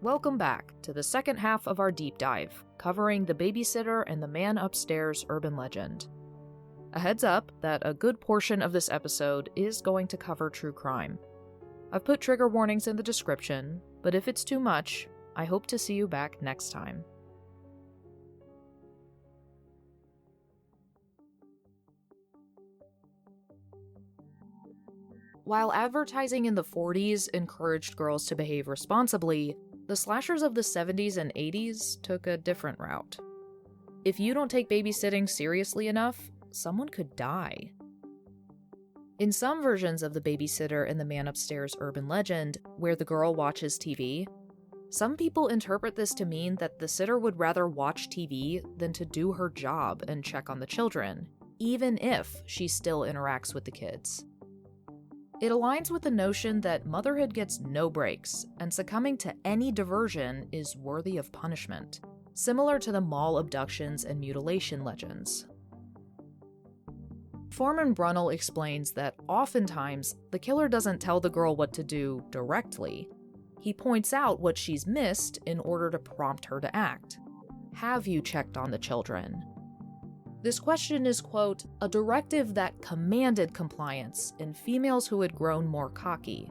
Welcome back to the second half of our deep dive, covering the Babysitter and the Man Upstairs urban legend. A heads up that a good portion of this episode is going to cover true crime. I've put trigger warnings in the description, but if it's too much, I hope to see you back next time. While advertising in the 40s encouraged girls to behave responsibly, the slashers of the 70s and 80s took a different route. If you don't take babysitting seriously enough, someone could die. In some versions of the Babysitter and the Man Upstairs urban legend, where the girl watches TV, some people interpret this to mean that the sitter would rather watch TV than to do her job and check on the children, even if she still interacts with the kids. It aligns with the notion that motherhood gets no breaks, and succumbing to any diversion is worthy of punishment, similar to the mall abductions and mutilation legends. Foreman Brunel explains that oftentimes the killer doesn't tell the girl what to do directly. He points out what she's missed in order to prompt her to act. Have you checked on the children? This question is, quote, a directive that commanded compliance in females who had grown more cocky.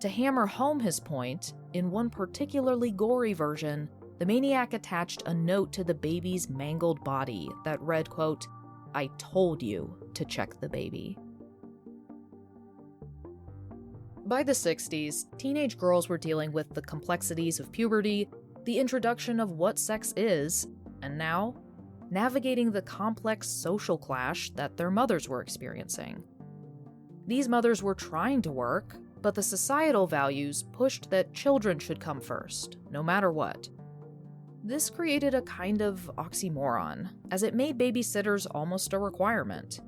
To hammer home his point, in one particularly gory version, the maniac attached a note to the baby's mangled body that read, quote, I told you to check the baby. By the 60s, teenage girls were dealing with the complexities of puberty, the introduction of what sex is, and now, navigating the complex social clash that their mothers were experiencing. These mothers were trying to work, but the societal values pushed that children should come first, no matter what. This created a kind of oxymoron, as it made babysitters almost a requirement.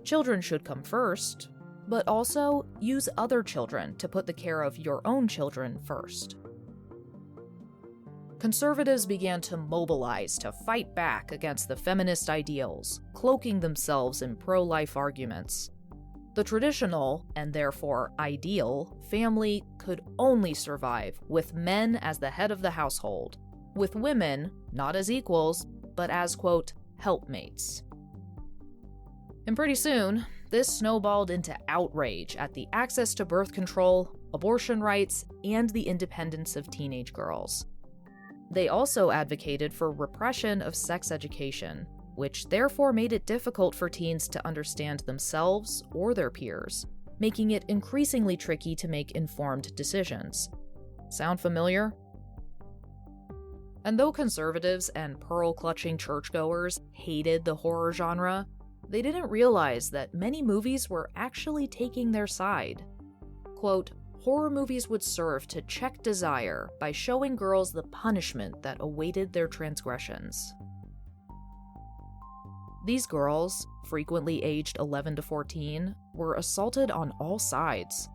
Children should come first, but also use other children to put the care of your own children first. Conservatives began to mobilize to fight back against the feminist ideals, cloaking themselves in pro-life arguments. The traditional, and therefore ideal, family could only survive with men as the head of the household, with women not as equals, but as, quote, helpmates. And pretty soon, this snowballed into outrage at the access to birth control, abortion rights, and the independence of teenage girls. They also advocated for repression of sex education, which therefore made it difficult for teens to understand themselves or their peers, making it increasingly tricky to make informed decisions. Sound familiar? And though conservatives and pearl-clutching churchgoers hated the horror genre, they didn't realize that many movies were actually taking their side. Quote, horror movies would serve to check desire by showing girls the punishment that awaited their transgressions. These girls, frequently aged 11 to 14, were assaulted on all sides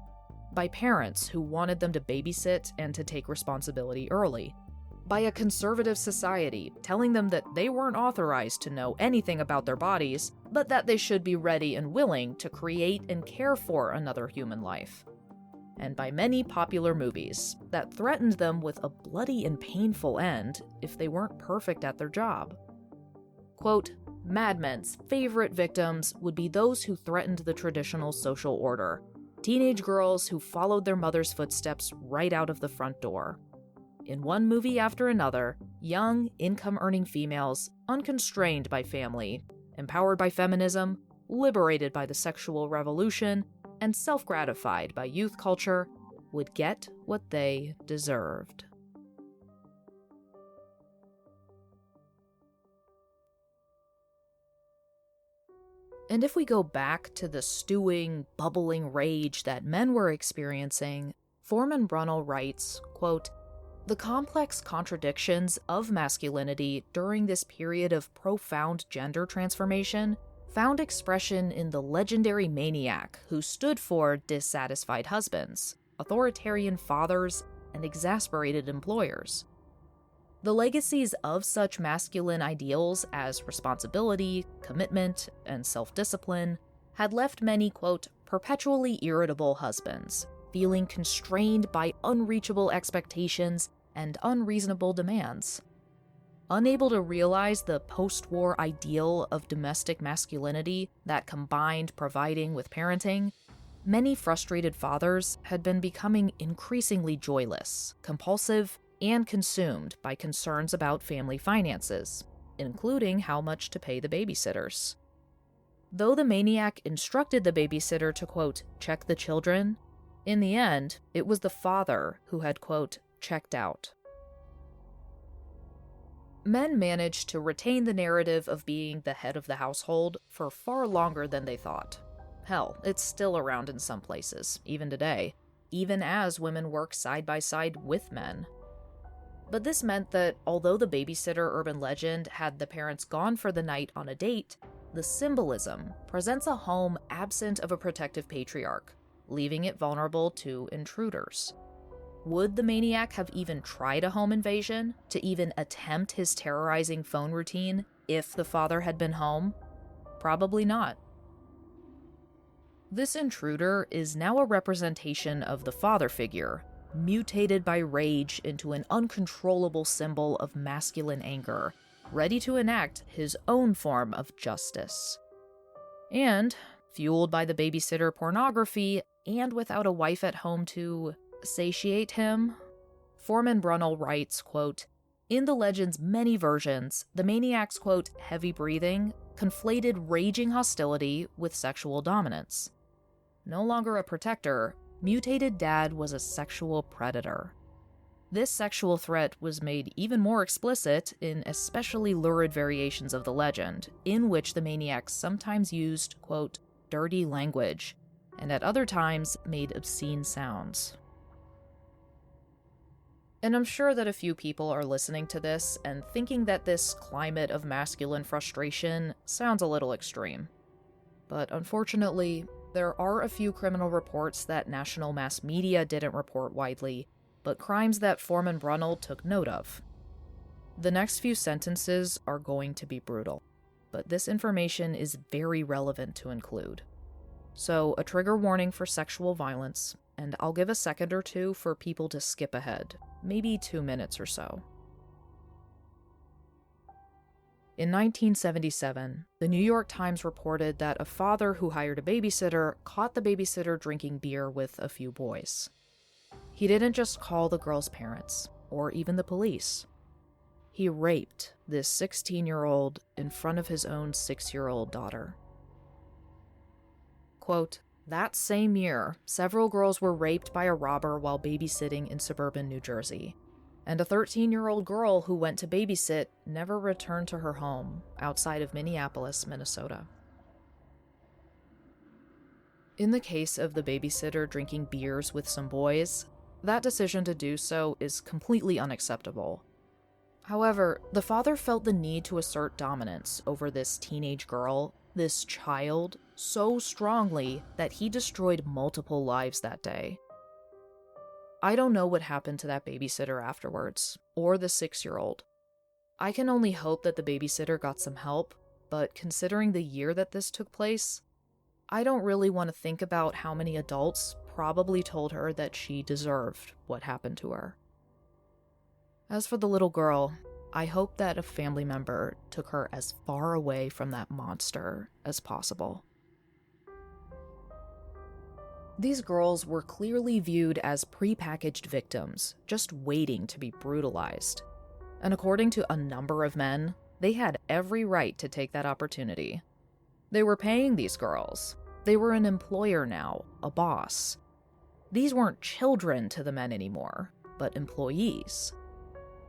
by parents who wanted them to babysit and to take responsibility early, by a conservative society telling them that they weren't authorized to know anything about their bodies, but that they should be ready and willing to create and care for another human life, and by many popular movies that threatened them with a bloody and painful end if they weren't perfect at their job. Quote, Mad Men's favorite victims would be those who threatened the traditional social order, teenage girls who followed their mother's footsteps right out of the front door. In one movie after another, young, income-earning females, unconstrained by family, empowered by feminism, liberated by the sexual revolution, and self-gratified by youth culture, would get what they deserved. And if we go back to the stewing, bubbling rage that men were experiencing, Foreman Brunel writes, quote, the complex contradictions of masculinity during this period of profound gender transformation found expression in the legendary maniac who stood for dissatisfied husbands, authoritarian fathers, and exasperated employers. The legacies of such masculine ideals as responsibility, commitment, and self-discipline had left many, quote, perpetually irritable husbands, feeling constrained by unreachable expectations and unreasonable demands. Unable to realize the post-war ideal of domestic masculinity that combined providing with parenting, many frustrated fathers had been becoming increasingly joyless, compulsive, and consumed by concerns about family finances, including how much to pay the babysitters. Though the maniac instructed the babysitter to, quote, check the children, in the end, it was the father who had, quote, checked out. Men managed to retain the narrative of being the head of the household for far longer than they thought. Hell, it's still around in some places, even today, even as women work side by side with men. But this meant that although the babysitter urban legend had the parents gone for the night on a date, the symbolism presents a home absent of a protective patriarch, leaving it vulnerable to intruders. Would the maniac have even tried a home invasion, to even attempt his terrorizing phone routine, if the father had been home? Probably not. This intruder is now a representation of the father figure, mutated by rage into an uncontrollable symbol of masculine anger, ready to enact his own form of justice. And, fueled by the babysitter pornography, and without a wife at home to satiate him, Foreman Brunel writes, quote, in the legend's many versions, the maniac's, quote, heavy breathing conflated raging hostility with sexual dominance. No longer a protector, mutated dad was a sexual predator. This sexual threat was made even more explicit in especially lurid variations of the legend, in which the maniac sometimes used, quote, dirty language, and at other times made obscene sounds. And I'm sure that a few people are listening to this and thinking that this climate of masculine frustration sounds a little extreme. But unfortunately, there are a few criminal reports that national mass media didn't report widely, but crimes that Foreman Brunel took note of. The next few sentences are going to be brutal, but this information is very relevant to include. So, a trigger warning for sexual violence, and I'll give a second or two for people to skip ahead, maybe 2 minutes or so. In 1977, the New York Times reported that a father who hired a babysitter caught the babysitter drinking beer with a few boys. He didn't just call the girl's parents, or even the police. He raped this 16-year-old in front of his own 6-year-old daughter. Quote, that same year, several girls were raped by a robber while babysitting in suburban New Jersey, and a 13-year-old girl who went to babysit never returned to her home outside of Minneapolis, Minnesota. In the case of the babysitter drinking beers with some boys, that decision to do so is completely unacceptable. However, the father felt the need to assert dominance over this teenage girl, this child, so strongly that he destroyed multiple lives that day. I don't know what happened to that babysitter afterwards, or the 6-year-old. I can only hope that the babysitter got some help, but considering the year that this took place, I don't really want to think about how many adults probably told her that she deserved what happened to her. As for the little girl, I hope that a family member took her as far away from that monster as possible. These girls were clearly viewed as prepackaged victims, just waiting to be brutalized. And according to a number of men, they had every right to take that opportunity. They were paying these girls. They were an employer now, a boss. These weren't children to the men anymore, but employees.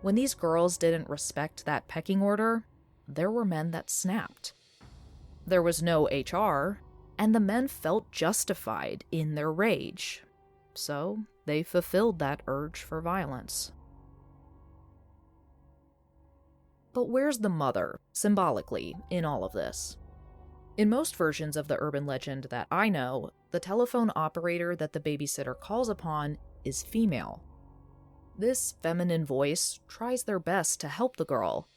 When these girls didn't respect that pecking order, there were men that snapped. There was no HR, and the men felt justified in their rage. So they fulfilled that urge for violence. But where's the mother, symbolically, in all of this? In most versions of the urban legend that I know, the telephone operator that the babysitter calls upon is female. This feminine voice tries their best to help the girl.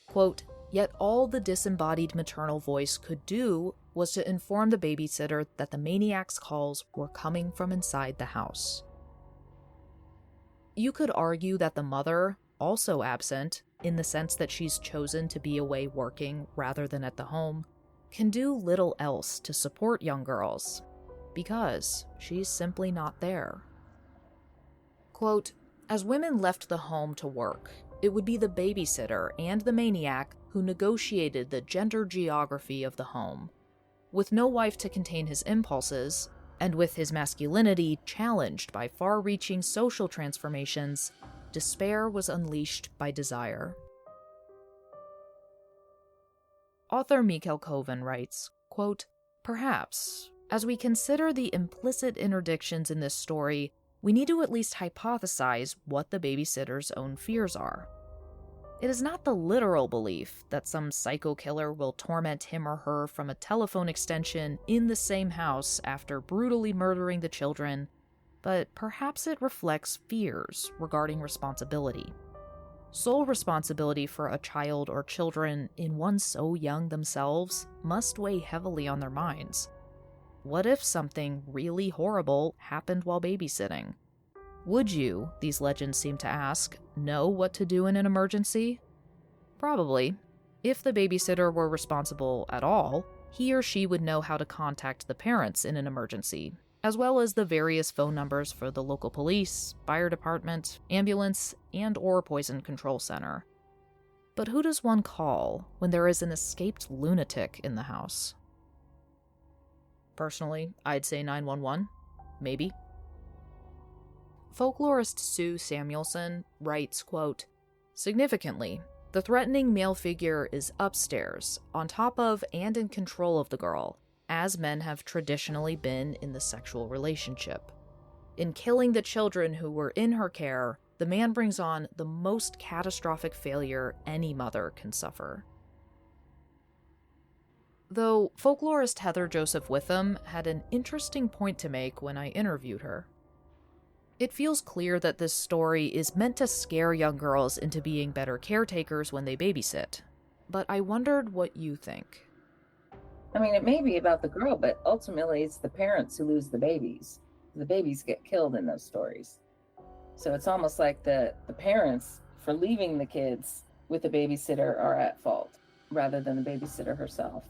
Quote, yet all the disembodied maternal voice could do was to inform the babysitter that the maniac's calls were coming from inside the house. You could argue that the mother, also absent, in the sense that she's chosen to be away working rather than at the home, can do little else to support young girls, because she's simply not there. Quote, "As women left the home to work, it would be the babysitter and the maniac who negotiated the gender geography of the home. With no wife to contain his impulses, and with his masculinity challenged by far-reaching social transformations, despair was unleashed by desire." Author Mikhail Koven writes, quote, "Perhaps, as we consider the implicit interdictions in this story, we need to at least hypothesize what the babysitter's own fears are. It is not the literal belief that some psycho killer will torment him or her from a telephone extension in the same house after brutally murdering the children, but perhaps it reflects fears regarding responsibility. Sole responsibility for a child or children in one so young themselves must weigh heavily on their minds. What if something really horrible happened while babysitting? Would you, these legends seem to ask, know what to do in an emergency? Probably. If the babysitter were responsible at all, he or she would know how to contact the parents in an emergency, as well as the various phone numbers for the local police, fire department, ambulance, and/or poison control center. But who does one call when there is an escaped lunatic in the house? Personally, I'd say 911. Maybe. Folklorist Sue Samuelson writes, quote, "Significantly, the threatening male figure is upstairs, on top of and in control of the girl, as men have traditionally been in the sexual relationship. In killing the children who were in her care, the man brings on the most catastrophic failure any mother can suffer." Though folklorist Heather Joseph Witham had an interesting point to make when I interviewed her. It feels clear that this story is meant to scare young girls into being better caretakers when they babysit, but I wondered what you think. I mean, it may be about the girl, but ultimately it's the parents who lose the babies. The babies get killed in those stories. So it's almost like the parents, for leaving the kids with the babysitter, are at fault, rather than the babysitter herself.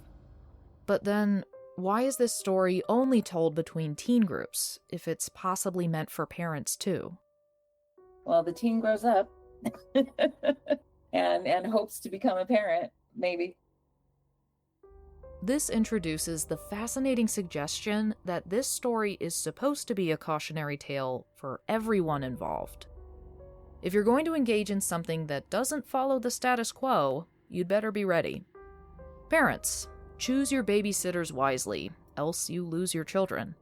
But then, why is this story only told between teen groups, if it's possibly meant for parents too? Well, the teen grows up and hopes to become a parent, maybe. This introduces the fascinating suggestion that this story is supposed to be a cautionary tale for everyone involved. If you're going to engage in something that doesn't follow the status quo, you'd better be ready. Parents, choose your babysitters wisely, else you lose your children.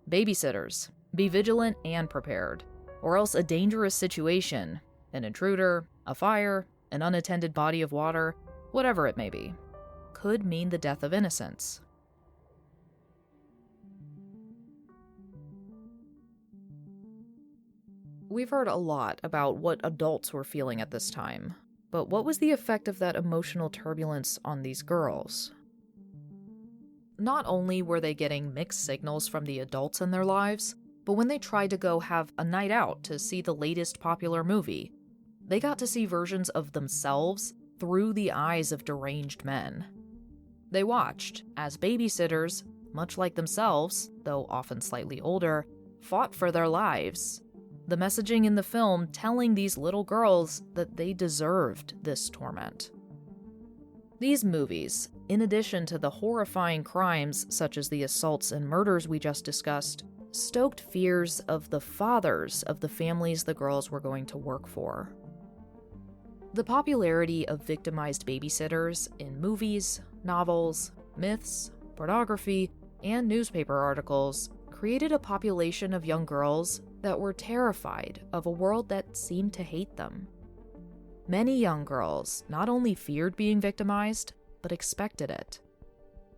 Babysitters, be vigilant and prepared, or else a dangerous situation, an intruder, a fire, an unattended body of water, whatever it may be, could mean the death of innocence. We've heard a lot about what adults were feeling at this time, but what was the effect of that emotional turbulence on these girls? Not only were they getting mixed signals from the adults in their lives, but when they tried to go have a night out to see the latest popular movie, they got to see versions of themselves through the eyes of deranged men. They watched as babysitters, much like themselves, though often slightly older, fought for their lives. The messaging in the film telling these little girls that they deserved this torment. These movies, in addition to the horrifying crimes such as the assaults and murders we just discussed, stoked fears of the fathers of the families the girls were going to work for. The popularity of victimized babysitters in movies, novels, myths, pornography, and newspaper articles created a population of young girls that were terrified of a world that seemed to hate them. Many young girls not only feared being victimized, but expected it.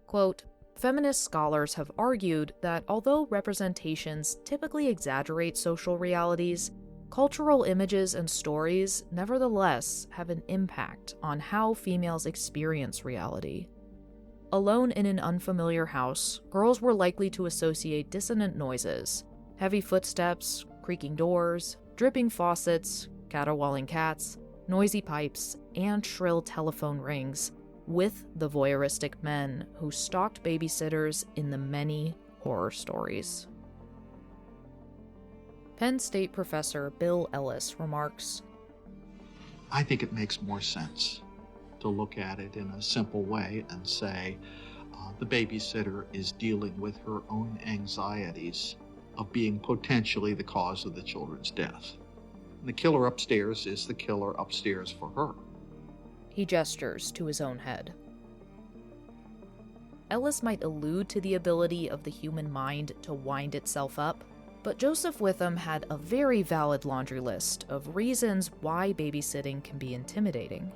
Quote, "Feminist scholars have argued that although representations typically exaggerate social realities, cultural images and stories nevertheless have an impact on how females experience reality. Alone in an unfamiliar house, girls were likely to associate dissonant noises, heavy footsteps, creaking doors, Dripping faucets, caterwauling cats, noisy pipes, and shrill telephone rings, with the voyeuristic men who stalked babysitters in the many horror stories. Penn State professor Bill Ellis remarks, I think it makes more sense to look at it in a simple way and say the babysitter is dealing with her own anxieties of being potentially the cause of the children's death. And the killer upstairs is the killer upstairs for her. He gestures to his own head. Ellis might allude to the ability of the human mind to wind itself up, but Joseph Witham had a very valid laundry list of reasons why babysitting can be intimidating.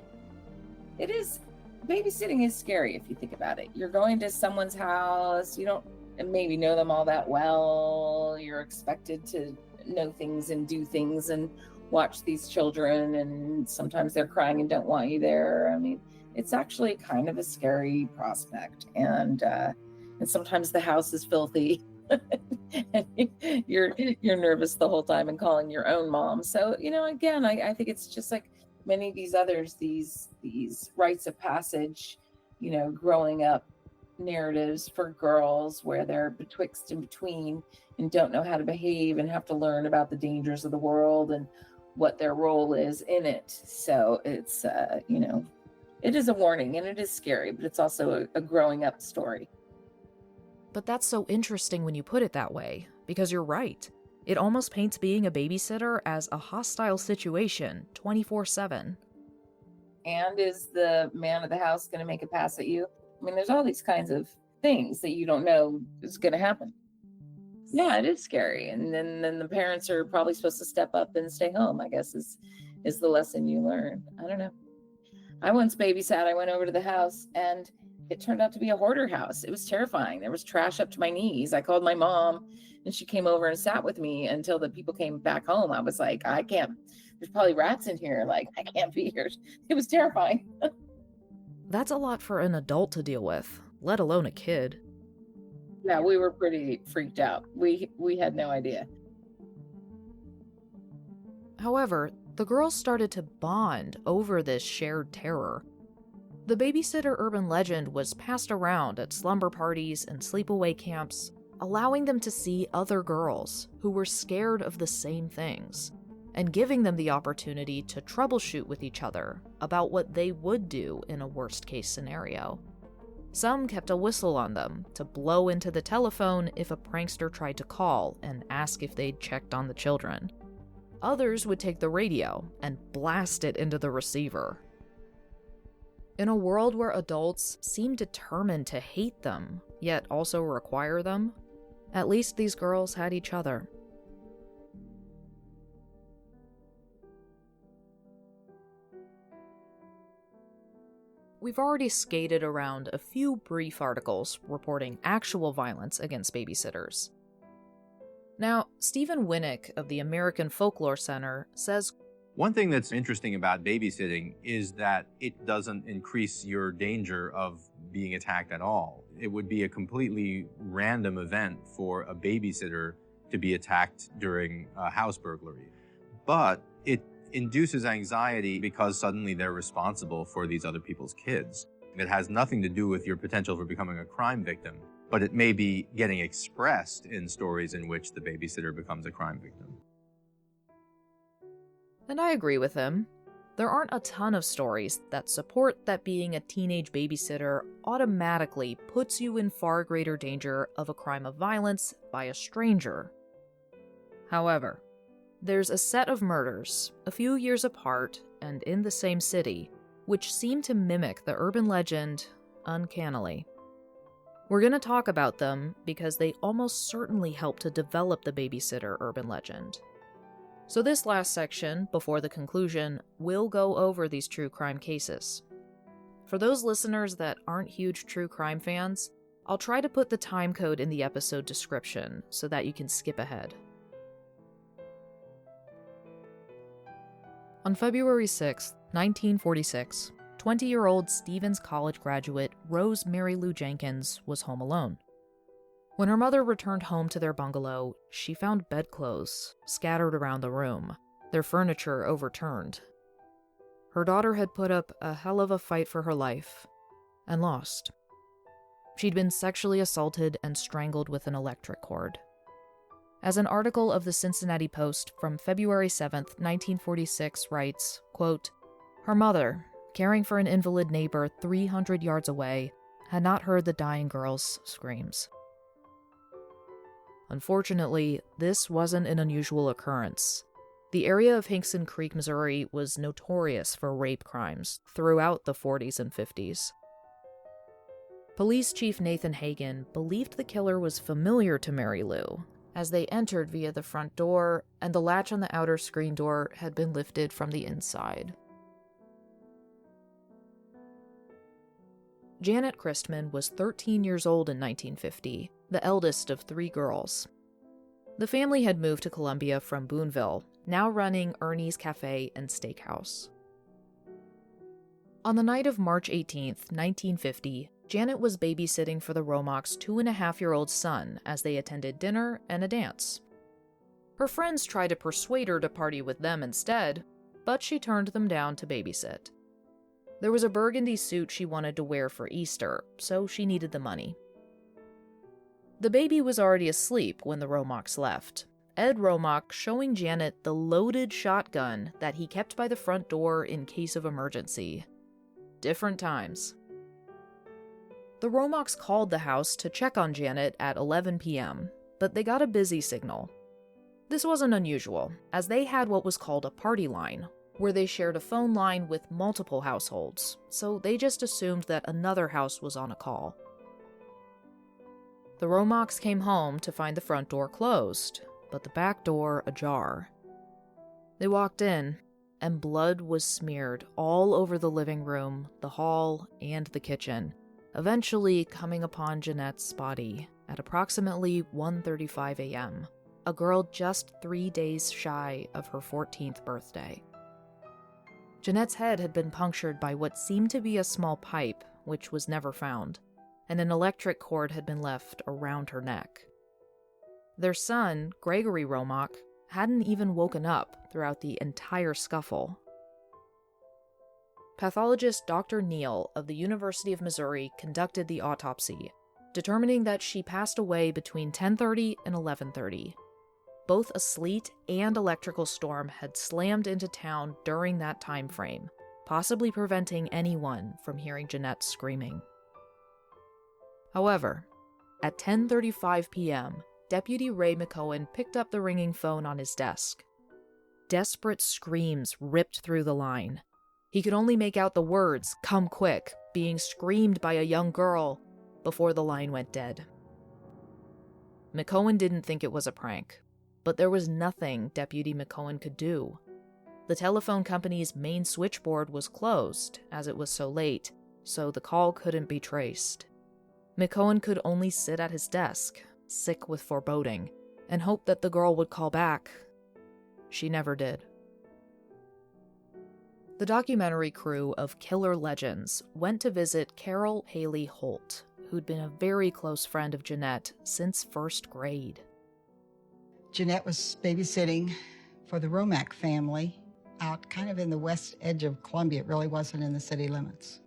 It is. Babysitting is scary if you think about it. You're going to someone's house, you don't maybe know them all that well, you're expected to know things and do things and watch these children, and sometimes they're crying and don't want you there. I mean, it's actually kind of a scary prospect, and sometimes the house is filthy. And you're nervous the whole time and calling your own mom. So, again, I think it's just like many of these others, these rites of passage, growing up narratives for girls where they're betwixt and between and don't know how to behave and have to learn about the dangers of the world and what their role is in it. So it's, it is a warning and it is scary, but it's also a growing up story. But that's so interesting when you put it that way, because you're right. It almost paints being a babysitter as a hostile situation, 24/7. And is the man of the house going to make a pass at you? I mean, there's all these kinds of things that you don't know is going to happen. Yeah, it is scary. And then the parents are probably supposed to step up and stay home, I guess, is the lesson you learn. I don't know. I once babysat. I went over to the house, and it turned out to be a hoarder house. It was terrifying. There was trash up to my knees. I called my mom, and she came over and sat with me until the people came back home. I was like, I can't, there's probably rats in here. Like, I can't be here. It was terrifying. That's a lot for an adult to deal with, let alone a kid. Yeah, we were pretty freaked out. We had no idea. However, the girls started to bond over this shared terror. The babysitter urban legend was passed around at slumber parties and sleepaway camps, allowing them to see other girls who were scared of the same things, and giving them the opportunity to troubleshoot with each other about what they would do in a worst-case scenario. Some kept a whistle on them to blow into the telephone if a prankster tried to call and ask if they'd checked on the children. Others would take the radio and blast it into the receiver. In a world where adults seem determined to hate them, yet also require them, at least these girls had each other. We've already skated around a few brief articles reporting actual violence against babysitters. Now, Stephen Winnick of the American Folklore Center says, one thing that's interesting about babysitting is that it doesn't increase your danger of being attacked at all. It would be a completely random event for a babysitter to be attacked during a house burglary. But it induces anxiety because suddenly they're responsible for these other people's kids. It has nothing to do with your potential for becoming a crime victim, but it may be getting expressed in stories in which the babysitter becomes a crime victim. And I agree with him. There aren't a ton of stories that support that being a teenage babysitter automatically puts you in far greater danger of a crime of violence by a stranger. However, there's a set of murders, a few years apart and in the same city, which seem to mimic the urban legend uncannily. We're going to talk about them because they almost certainly help to develop the babysitter urban legend. So this last section, before the conclusion, will go over these true crime cases. For those listeners that aren't huge true crime fans, I'll try to put the time code in the episode description so that you can skip ahead. On February 6, 1946, 20-year-old Stevens College graduate Rose Mary Lou Jenkins was home alone. When her mother returned home to their bungalow, she found bedclothes scattered around the room, their furniture overturned. Her daughter had put up a hell of a fight for her life and lost. She'd been sexually assaulted and strangled with an electric cord. As an article of the Cincinnati Post from February 7th, 1946 writes, quote, "Her mother, caring for an invalid neighbor 300 yards away, had not heard the dying girl's screams." Unfortunately, this wasn't an unusual occurrence. The area of Hinkson Creek, Missouri was notorious for rape crimes throughout the 40s and 50s. Police Chief Nathan Hagen believed the killer was familiar to Mary Lou, as they entered via the front door and the latch on the outer screen door had been lifted from the inside. Janet Christman was 13 years old in 1950, the eldest of 3 girls. The family had moved to Columbia from Boonville, now running Ernie's Cafe and Steakhouse. On the night of March 18th, 1950, Janet was babysitting for the Romachs' 2.5-year-old son as they attended dinner and a dance. Her friends tried to persuade her to party with them instead, but she turned them down to babysit. There was a burgundy suit she wanted to wear for Easter, so she needed the money. The baby was already asleep when the Romachs left, Ed Romach showing Janet the loaded shotgun that he kept by the front door in case of emergency. Different times. The Romachs called the house to check on Janet at 11 p.m., but they got a busy signal. This wasn't unusual, as they had what was called a party line, where they shared a phone line with multiple households, so they just assumed that another house was on a call. The Romachs came home to find the front door closed, but the back door ajar. They walked in, and blood was smeared all over the living room, the hall, and the kitchen, eventually coming upon Jeanette's body at approximately 1:35 a.m., a girl just 3 days shy of her 14th birthday. Jeanette's head had been punctured by what seemed to be a small pipe, which was never found, and an electric cord had been left around her neck. Their son, Gregory Romach, hadn't even woken up throughout the entire scuffle. Pathologist Dr. Neal of the University of Missouri conducted the autopsy, determining that she passed away between 10:30 and 11:30. Both a sleet and electrical storm had slammed into town during that time frame, possibly preventing anyone from hearing Jeanette screaming. However, at 10:35 p.m., Deputy Ray McCohen picked up the ringing phone on his desk. Desperate screams ripped through the line. He could only make out the words, "Come quick," being screamed by a young girl before the line went dead. McCohen didn't think it was a prank, but there was nothing Deputy McCohen could do. The telephone company's main switchboard was closed, as it was so late, so the call couldn't be traced. McCohen could only sit at his desk, sick with foreboding, and hope that the girl would call back. She never did. The documentary crew of Killer Legends went to visit Carol Haley Holt, who'd been a very close friend of Jeanette since first grade. Jeanette was babysitting for the Romach family out kind of in the west edge of Columbia. It really wasn't in the city limits.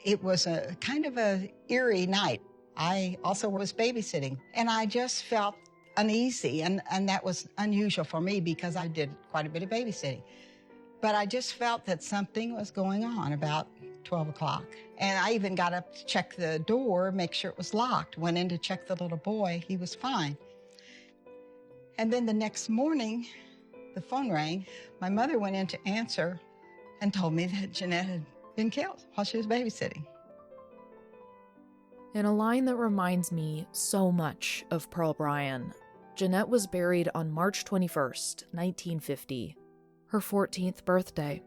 It was a kind of a eerie night. I also was babysitting, and I just felt uneasy, and that was unusual for me because I did quite a bit of babysitting. But I just felt that something was going on about 12 o'clock. And I even got up to check the door, make sure it was locked. Went in to check the little boy. He was fine. And then the next morning, the phone rang. My mother went in to answer and told me that Jeanette had been killed while she was babysitting. In a line that reminds me so much of Pearl Bryan, Jeanette was buried on March 21st, 1950, her 14th birthday.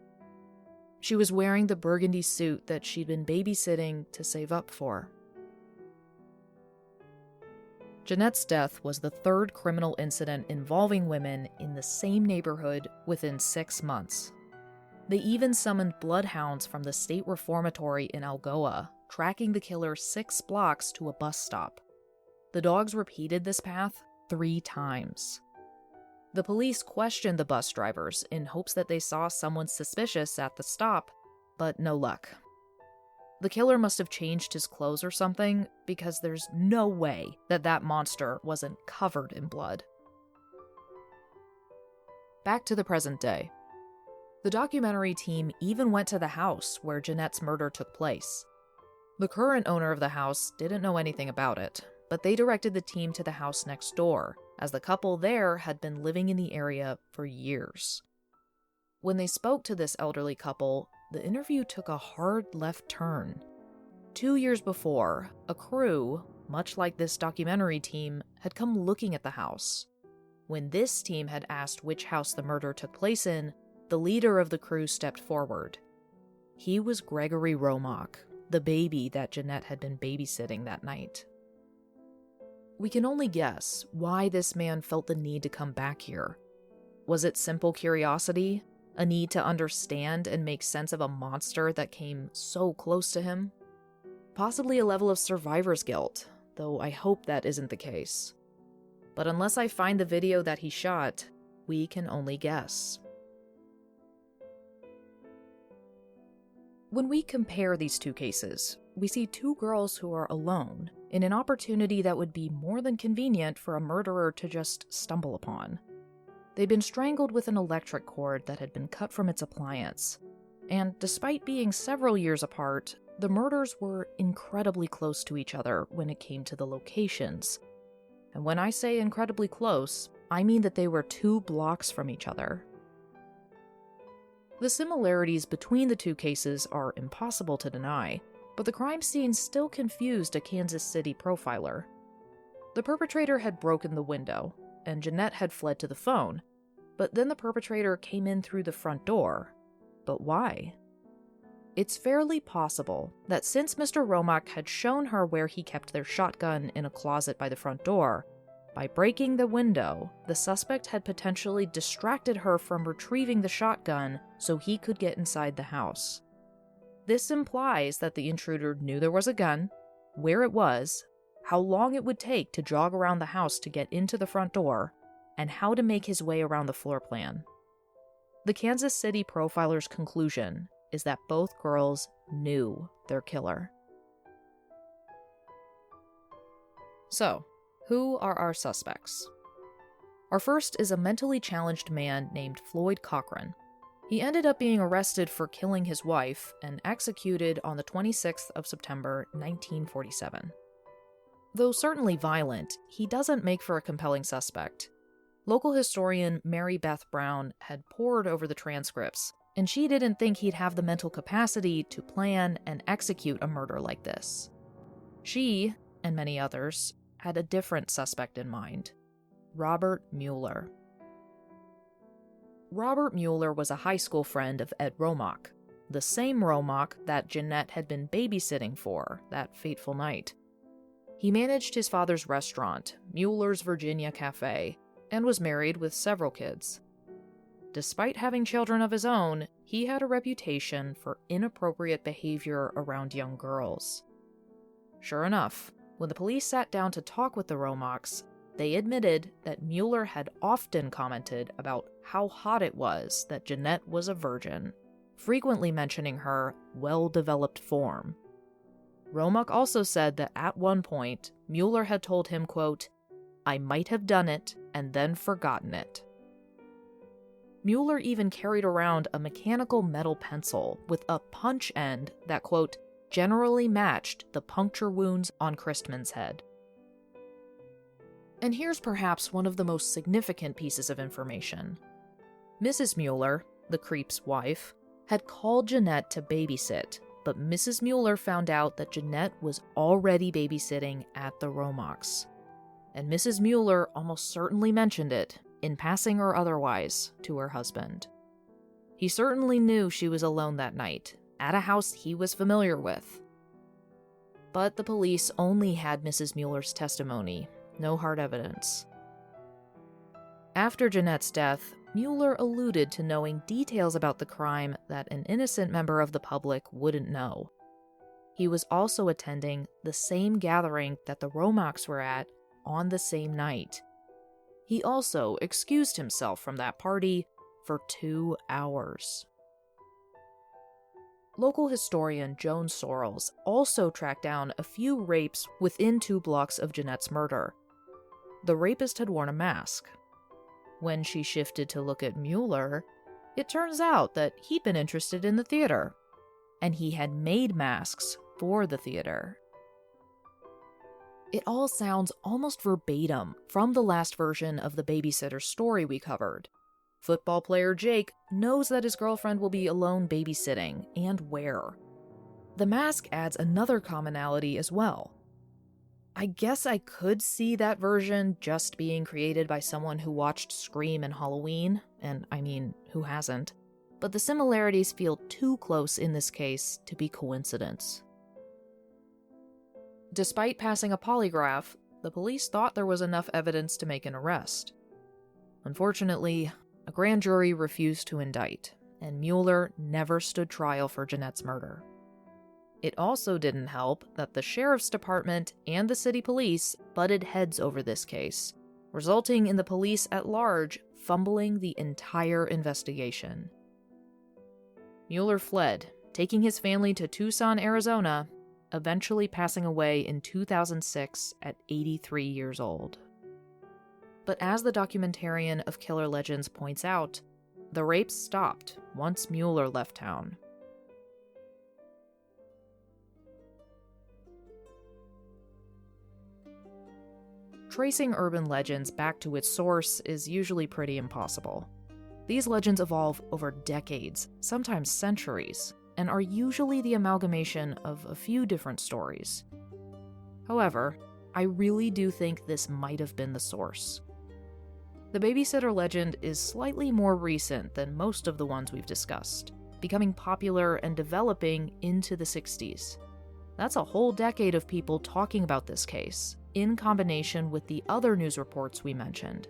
She was wearing the burgundy suit that she'd been babysitting to save up for. Jeanette's death was the third criminal incident involving women in the same neighborhood within 6 months. They even summoned bloodhounds from the state reformatory in Algoa, tracking the killer 6 blocks to a bus stop. The dogs repeated this path 3 times. The police questioned the bus drivers in hopes that they saw someone suspicious at the stop, but no luck. The killer must have changed his clothes or something, because there's no way that that monster wasn't covered in blood. Back to the present day. The documentary team even went to the house where Jeanette's murder took place. The current owner of the house didn't know anything about it, but they directed the team to the house next door, as the couple there had been living in the area for years. When they spoke to this elderly couple, the interview took a hard left turn. 2 years before, a crew, much like this documentary team, had come looking at the house. When this team had asked which house the murder took place in, the leader of the crew stepped forward. He was Gregory Romock, the baby that Jeanette had been babysitting that night. We can only guess why this man felt the need to come back here. Was it simple curiosity? A need to understand and make sense of a monster that came so close to him? Possibly a level of survivor's guilt, though I hope that isn't the case. But unless I find the video that he shot, we can only guess. When we compare these two cases, we see two girls who are alone in an opportunity that would be more than convenient for a murderer to just stumble upon. They'd been strangled with an electric cord that had been cut from its appliance, and despite being several years apart, the murders were incredibly close to each other when it came to the locations. And when I say incredibly close, I mean that they were 2 blocks from each other. The similarities between the two cases are impossible to deny, but the crime scene still confused a Kansas City profiler. The perpetrator had broken the window, and Jeanette had fled to the phone, but then the perpetrator came in through the front door. But why? It's fairly possible that since Mr. Romock had shown her where he kept their shotgun in a closet by the front door, by breaking the window, the suspect had potentially distracted her from retrieving the shotgun so he could get inside the house. This implies that the intruder knew there was a gun, where it was, how long it would take to jog around the house to get into the front door, and how to make his way around the floor plan. The Kansas City profiler's conclusion is that both girls knew their killer. So, who are our suspects? Our first is a mentally challenged man named Floyd Cochran. He ended up being arrested for killing his wife and executed on the 26th of September, 1947. Though certainly violent, he doesn't make for a compelling suspect. Local historian Mary Beth Brown had pored over the transcripts, and she didn't think he'd have the mental capacity to plan and execute a murder like this. She, and many others, had a different suspect in mind: Robert Mueller. Robert Mueller was a high school friend of Ed Romock, the same Romock that Jeanette had been babysitting for that fateful night. He managed his father's restaurant, Mueller's Virginia Cafe, and was married with several kids. Despite having children of his own, he had a reputation for inappropriate behavior around young girls. Sure enough, when the police sat down to talk with the Romocks, they admitted that Mueller had often commented about how hot it was that Jeanette was a virgin, frequently mentioning her well-developed form. Romock also said that at one point, Mueller had told him, quote, "I might have done it and then forgotten it." Mueller even carried around a mechanical metal pencil with a punch end that, quote, generally matched the puncture wounds on Christman's head. And here's perhaps one of the most significant pieces of information. Mrs. Mueller, the creep's wife, had called Jeanette to babysit, but Mrs. Mueller found out that Jeanette was already babysitting at the Romocks. And Mrs. Mueller almost certainly mentioned it, in passing or otherwise, to her husband. He certainly knew she was alone that night, at a house he was familiar with. But the police only had Mrs. Mueller's testimony, no hard evidence. After Jeanette's death, Mueller alluded to knowing details about the crime that an innocent member of the public wouldn't know. He was also attending the same gathering that the Romocks were at on the same night. He also excused himself from that party for 2 hours. Local historian Joan Sorrells also tracked down a few rapes within 2 blocks of Jeanette's murder. The rapist had worn a mask. When she shifted to look at Mueller, it turns out that he'd been interested in the theater, and he had made masks for the theater. It all sounds almost verbatim from the last version of the babysitter story we covered. Football player Jake knows that his girlfriend will be alone babysitting, and where. The mask adds another commonality as well. I guess I could see that version just being created by someone who watched Scream and Halloween, and I mean, who hasn't? But the similarities feel too close in this case to be coincidence. Despite passing a polygraph, the police thought there was enough evidence to make an arrest. Unfortunately, a grand jury refused to indict, and Mueller never stood trial for Jeanette's murder. It also didn't help that the sheriff's department and the city police butted heads over this case, resulting in the police at large fumbling the entire investigation. Mueller fled, taking his family to Tucson, Arizona, eventually passing away in 2006 at 83 years old. But as the documentarian of Killer Legends points out, the rapes stopped once Mueller left town. Tracing urban legends back to its source is usually pretty impossible. These legends evolve over decades, sometimes centuries, and are usually the amalgamation of a few different stories. However, I really do think this might have been the source. The babysitter legend is slightly more recent than most of the ones we've discussed, becoming popular and developing into the 60s. That's a whole decade of people talking about this case, in combination with the other news reports we mentioned.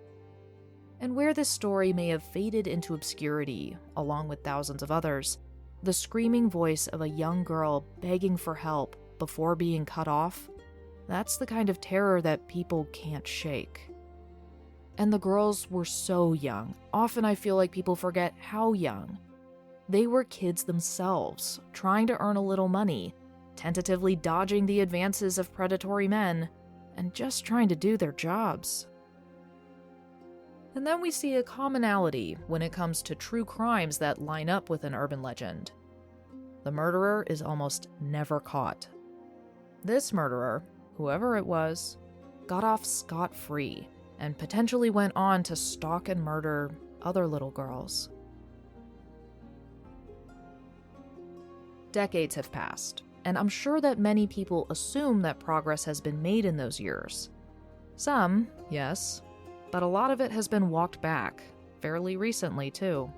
And where this story may have faded into obscurity, along with thousands of others, the screaming voice of a young girl begging for help before being cut off, that's the kind of terror that people can't shake. And the girls were so young. Often I feel like people forget how young. They were kids themselves, trying to earn a little money, tentatively dodging the advances of predatory men, and just trying to do their jobs. And then we see a commonality when it comes to true crimes that line up with an urban legend. The murderer is almost never caught. This murderer, whoever it was, got off scot-free and potentially went on to stalk and murder other little girls. Decades have passed, and I'm sure that many people assume that progress has been made in those years. Some, yes, but a lot of it has been walked back, fairly recently too.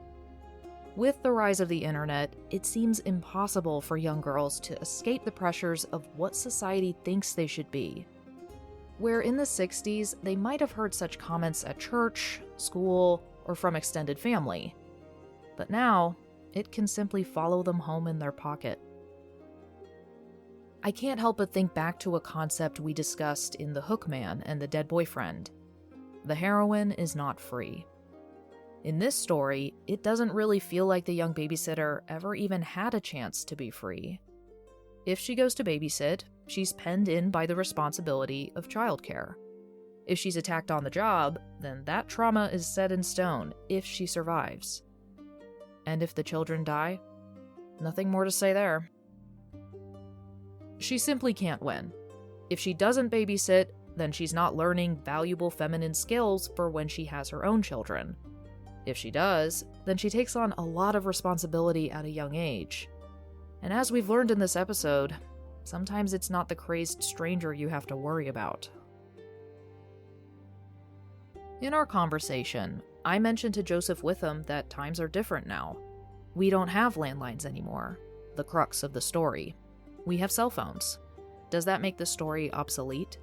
With the rise of the internet, it seems impossible for young girls to escape the pressures of what society thinks they should be. Where in the 60s, they might have heard such comments at church, school, or from extended family. But now, it can simply follow them home in their pocket. I can't help but think back to a concept we discussed in The Hook Man and the Dead Boyfriend. The heroine is not free. In this story, it doesn't really feel like the young babysitter ever even had a chance to be free. If she goes to babysit, she's penned in by the responsibility of childcare. If she's attacked on the job, then that trauma is set in stone if she survives. And if the children die, nothing more to say there. She simply can't win. If she doesn't babysit, then she's not learning valuable feminine skills for when she has her own children. If she does, then she takes on a lot of responsibility at a young age. And as we've learned in this episode, sometimes it's not the crazed stranger you have to worry about. In our conversation, I mentioned to Joseph Witham that times are different now. We don't have landlines anymore, the crux of the story. We have cell phones. Does that make the story obsolete?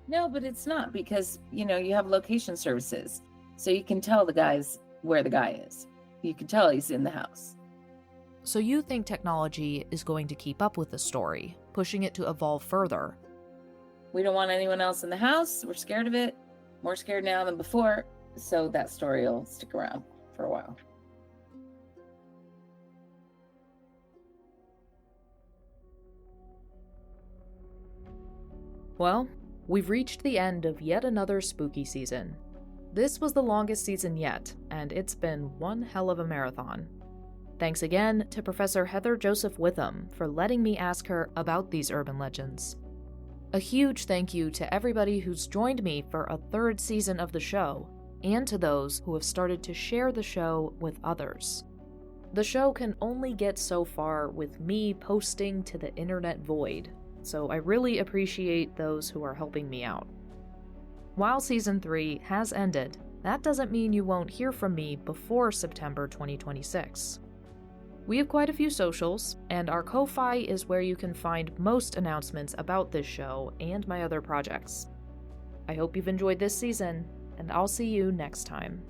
No, but it's not, because, you have location services. So you can tell the guys where the guy is. You can tell he's in the house. So you think technology is going to keep up with the story, pushing it to evolve further? We don't want anyone else in the house. We're scared of it. more scared now than before, so that story will stick around for a while. Well, we've reached the end of yet another spooky season. This was the longest season yet, and it's been one hell of a marathon. Thanks again to Professor Heather Joseph Witham for letting me ask her about these urban legends. A huge thank you to everybody who's joined me for a third season of the show, and to those who have started to share the show with others. The show can only get so far with me posting to the internet void, so I really appreciate those who are helping me out. While Season 3 has ended, that doesn't mean you won't hear from me before September 2026. We have quite a few socials, and our Ko-Fi is where you can find most announcements about this show and my other projects. I hope you've enjoyed this season, and I'll see you next time.